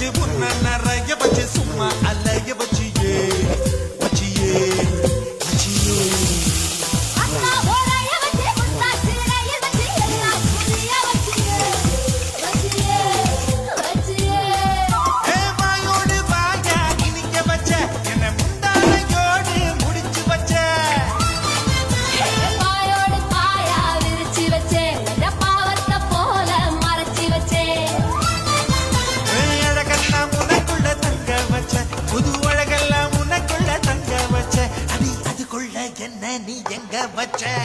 வச்சு உன்ன நிறைய வச்சு சும்மா அலைய வச்சியே வச்சியே வச்சியே நீ எங்க வச்ச